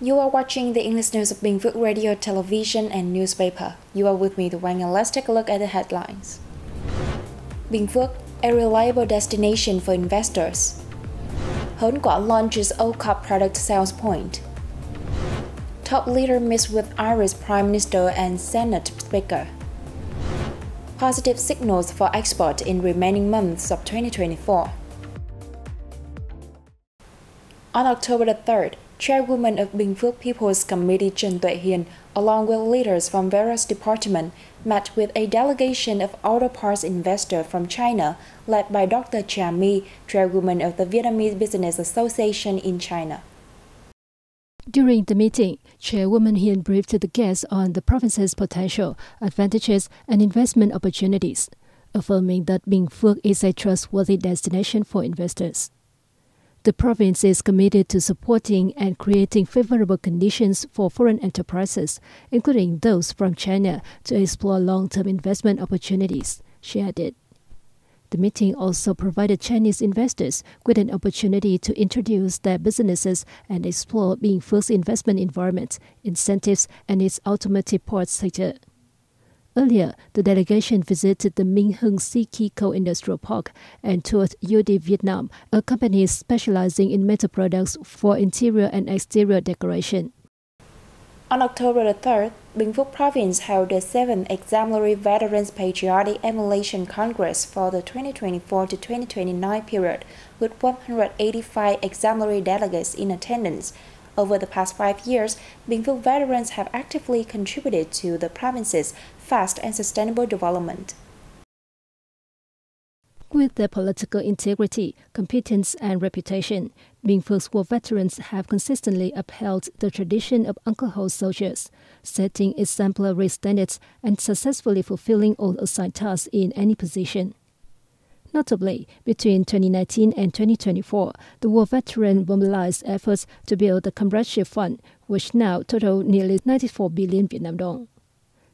You are watching the English news of Binh Phuoc Radio, television, and newspaper. You are with me, Wang, and let's take a look at the headlines. Binh Phuoc, a reliable destination for investors. Hớn Quản launches O-Cup product sales point. Top leader meets with Irish Prime Minister and Senate Speaker. Positive signals for export in remaining months of 2024. On October the 3rd, Chairwoman of Binh Phuoc People's Committee Trần Tuệ Hiền, along with leaders from various departments, met with a delegation of auto parts investors from China, led by Dr. Trà My, Chairwoman of the Vietnamese Business Association in China. During the meeting, Chairwoman Hiền briefed the guests on the province's potential, advantages, and investment opportunities, affirming that Binh Phuoc is a trustworthy destination for investors. The province is committed to supporting and creating favorable conditions for foreign enterprises, including those from China, to explore long-term investment opportunities, she added. The meeting also provided Chinese investors with an opportunity to introduce their businesses and explore Binh Phuoc's investment environment, incentives, and its automotive parts sector. Earlier, the delegation visited the Minh Hưng Sĩ Khí Co-Industrial Park and toured UD Vietnam, a company specializing in metal products for interior and exterior decoration. On October the 3rd, Binh Phuoc Province held the 7th Exemplary Veterans Patriotic Emulation Congress for the 2024 to 2029 period, with 185 exemplary delegates in attendance. Over the past 5 years, Binh Phuoc veterans have actively contributed to the province's fast and sustainable development. With their political integrity, competence, and reputation, Binh Phuoc's war veterans have consistently upheld the tradition of Uncle-Ho soldiers, setting exemplary standards and successfully fulfilling all assigned tasks in any position. Notably, between 2019 and 2024, the war veteran mobilized efforts to build the Comradeship Fund, which now total nearly 94 billion Vietnam dong.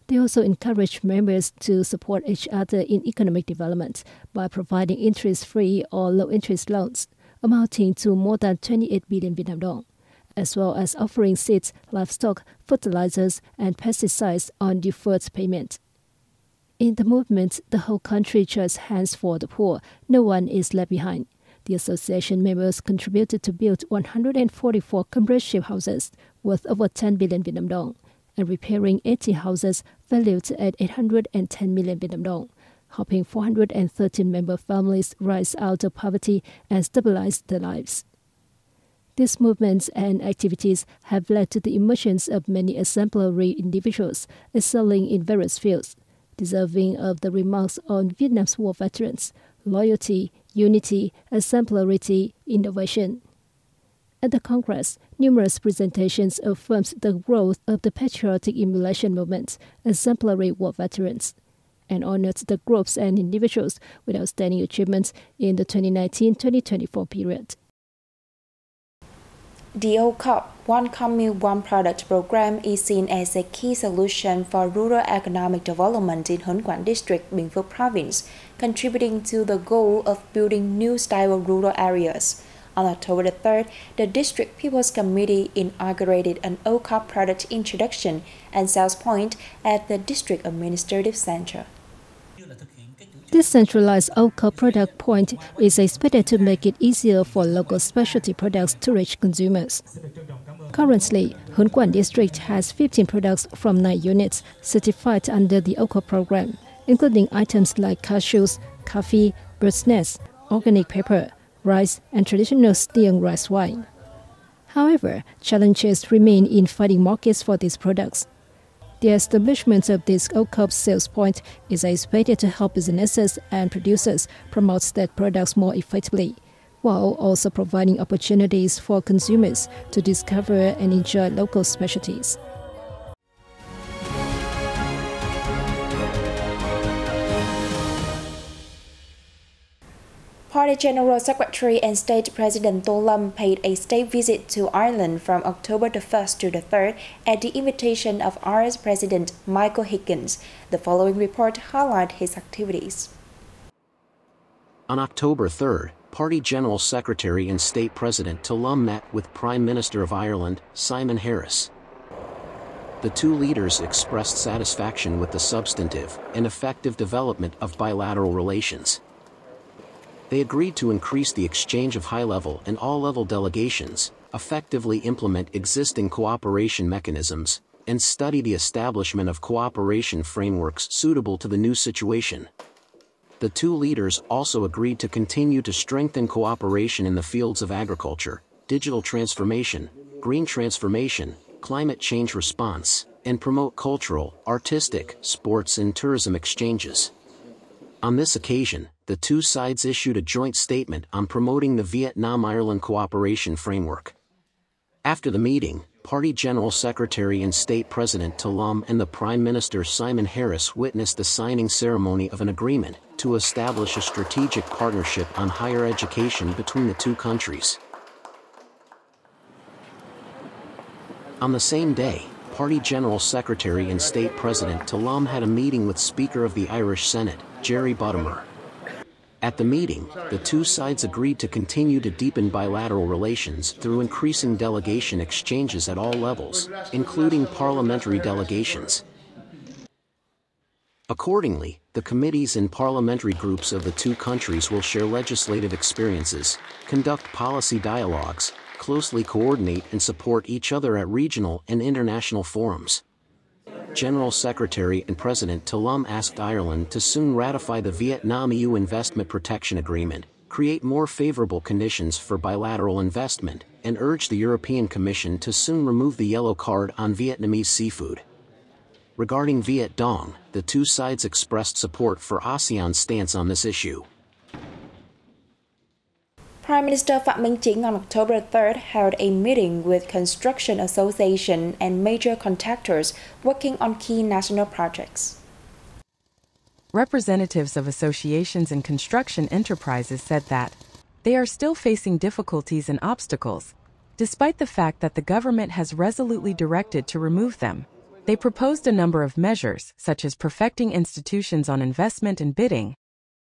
They also encourage members to support each other in economic development by providing interest-free or low-interest loans, amounting to more than 28 billion Vietnam dong, as well as offering seeds, livestock, fertilizers, and pesticides on deferred payment. In the movement, the whole country joins hands for the poor. No one is left behind. The association members contributed to build 144 comradeship houses worth over 10 billion Vietnam dong, and repairing 80 houses valued at 810 million Vietnam dong, helping 413 member families rise out of poverty and stabilize their lives. These movements and activities have led to the emergence of many exemplary individuals excelling in various fields, deserving of the remarks on Vietnam's war veterans: loyalty, unity, exemplarity, innovation. At the Congress, numerous presentations affirmed the growth of the patriotic emulation movement, exemplary war veterans, and honored the groups and individuals with outstanding achievements in the 2019-2024 period. The O-Cup, One Commune, One Product program is seen as a key solution for rural economic development in Hớn Quản District, Binh Phuoc Province, contributing to the goal of building new style rural areas. On October the 3rd, the District People's Committee inaugurated an O-Cup product introduction and sales point at the District Administrative Center. This centralized O-Cup product point is expected to make it easier for local specialty products to reach consumers. Currently, Hớn Quản District has 15 products from 9 units certified under the O-Cup program, including items like cashews, coffee, bird's nest, organic pepper, rice, and traditional steamed rice wine. However, challenges remain in finding markets for these products. The establishment of this O-Cup sales point is expected to help businesses and producers promote their products more effectively, while also providing opportunities for consumers to discover and enjoy local specialties. Party General Secretary and State President Tô Lâm paid a state visit to Ireland from October the 1st to the 3rd at the invitation of Irish President Michael Higgins. The following report highlights his activities. On October 3rd, Party General Secretary and State President Tullum met with Prime Minister of Ireland, Simon Harris. The two leaders expressed satisfaction with the substantive and effective development of bilateral relations. They agreed to increase the exchange of high-level and all-level delegations, effectively implement existing cooperation mechanisms, and study the establishment of cooperation frameworks suitable to the new situation. The two leaders also agreed to continue to strengthen cooperation in the fields of agriculture, digital transformation, green transformation, climate change response, and promote cultural, artistic, sports and tourism exchanges. On this occasion, the two sides issued a joint statement on promoting the Vietnam-Ireland Cooperation Framework. After the meeting, Party General Secretary and State President Tullum and the Prime Minister Simon Harris witnessed the signing ceremony of an agreement to establish a strategic partnership on higher education between the two countries. On the same day, Party General Secretary and State President Tullum had a meeting with Speaker of the Irish Senate, Jerry Buttimer. At the meeting, the two sides agreed to continue to deepen bilateral relations through increasing delegation exchanges at all levels, including parliamentary delegations. Accordingly, the committees and parliamentary groups of the two countries will share legislative experiences, conduct policy dialogues, closely coordinate and support each other at regional and international forums. General Secretary and President Tullum asked Ireland to soon ratify the Vietnam-EU Investment Protection Agreement, create more favorable conditions for bilateral investment, and urged the European Commission to soon remove the yellow card on Vietnamese seafood. Regarding Viet Dong, the two sides expressed support for ASEAN's stance on this issue. Prime Minister Phạm Minh Chính on October 3rd held a meeting with construction association and major contractors working on key national projects. Representatives of associations and construction enterprises said that they are still facing difficulties and obstacles, despite the fact that the government has resolutely directed to remove them. They proposed a number of measures, such as perfecting institutions on investment and bidding,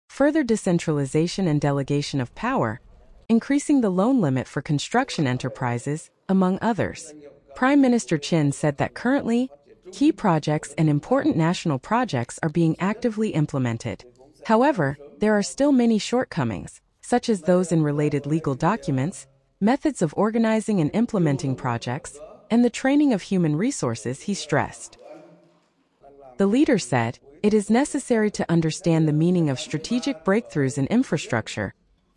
further decentralization and delegation of power, increasing the loan limit for construction enterprises, among others. Prime Minister Chin said that currently, key projects and important national projects are being actively implemented. However, there are still many shortcomings, such as those in related legal documents, methods of organizing and implementing projects, and the training of human resources, he stressed. The leader said, it is necessary to understand the meaning of strategic breakthroughs in infrastructure,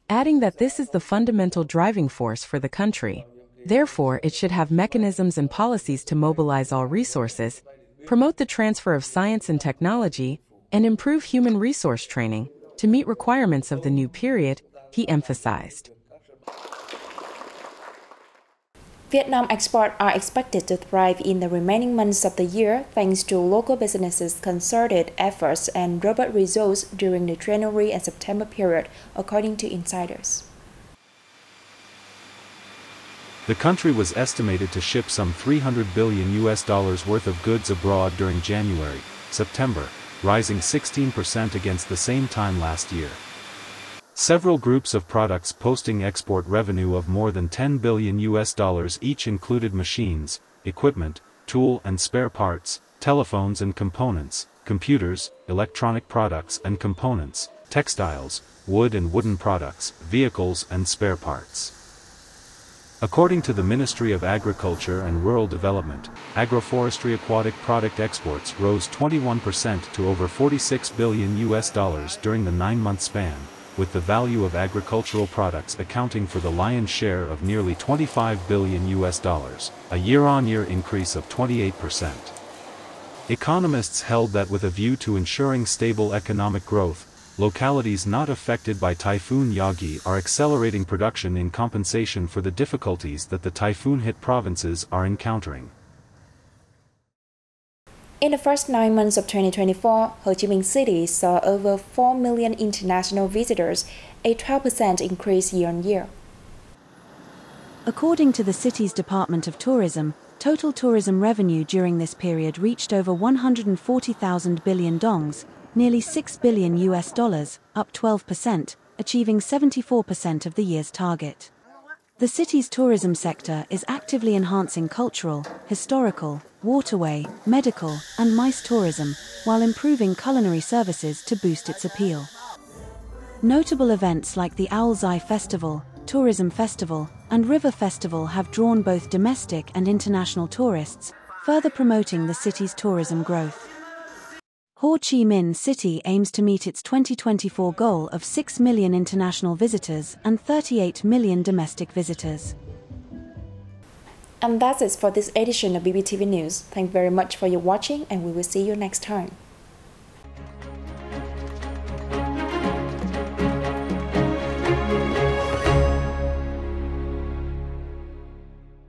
adding that this is the fundamental driving force for the country. Therefore, it should have mechanisms and policies to mobilize all resources, promote the transfer of science and technology, and improve human resource training to meet requirements of the new period, he emphasized. Vietnam exports are expected to thrive in the remaining months of the year thanks to local businesses' concerted efforts and robust results during the January and September period, according to insiders. The country was estimated to ship some $300 billion worth of goods abroad during January, September, rising 16% against the same time last year. Several groups of products posting export revenue of more than $10 billion each included machines, equipment, tool and spare parts, telephones and components, computers, electronic products and components, textiles, wood and wooden products, vehicles and spare parts. According to the Ministry of Agriculture and Rural Development, agroforestry aquatic product exports rose 21% to over $46 billion during the 9-month span, with the value of agricultural products accounting for the lion's share of nearly $25 billion, a year-on-year increase of 28%. Economists held that with a view to ensuring stable economic growth, localities not affected by Typhoon Yagi are accelerating production in compensation for the difficulties that the typhoon-hit provinces are encountering. In the first 9 months of 2024, Ho Chi Minh City saw over 4 million international visitors, a 12% increase year-on-year. According to the city's Department of Tourism, total tourism revenue during this period reached over 140,000 billion dongs, nearly $6 billion, up 12%, achieving 74% of the year's target. The city's tourism sector is actively enhancing cultural, historical, waterway, medical, and MICE tourism, while improving culinary services to boost its appeal. Notable events like the Owl's Eye Festival, Tourism Festival, and River Festival have drawn both domestic and international tourists, further promoting the city's tourism growth. Ho Chi Minh City aims to meet its 2024 goal of 6 million international visitors and 38 million domestic visitors. And that's it for this edition of BPTV News. Thank you very much for your watching, and we will see you next time.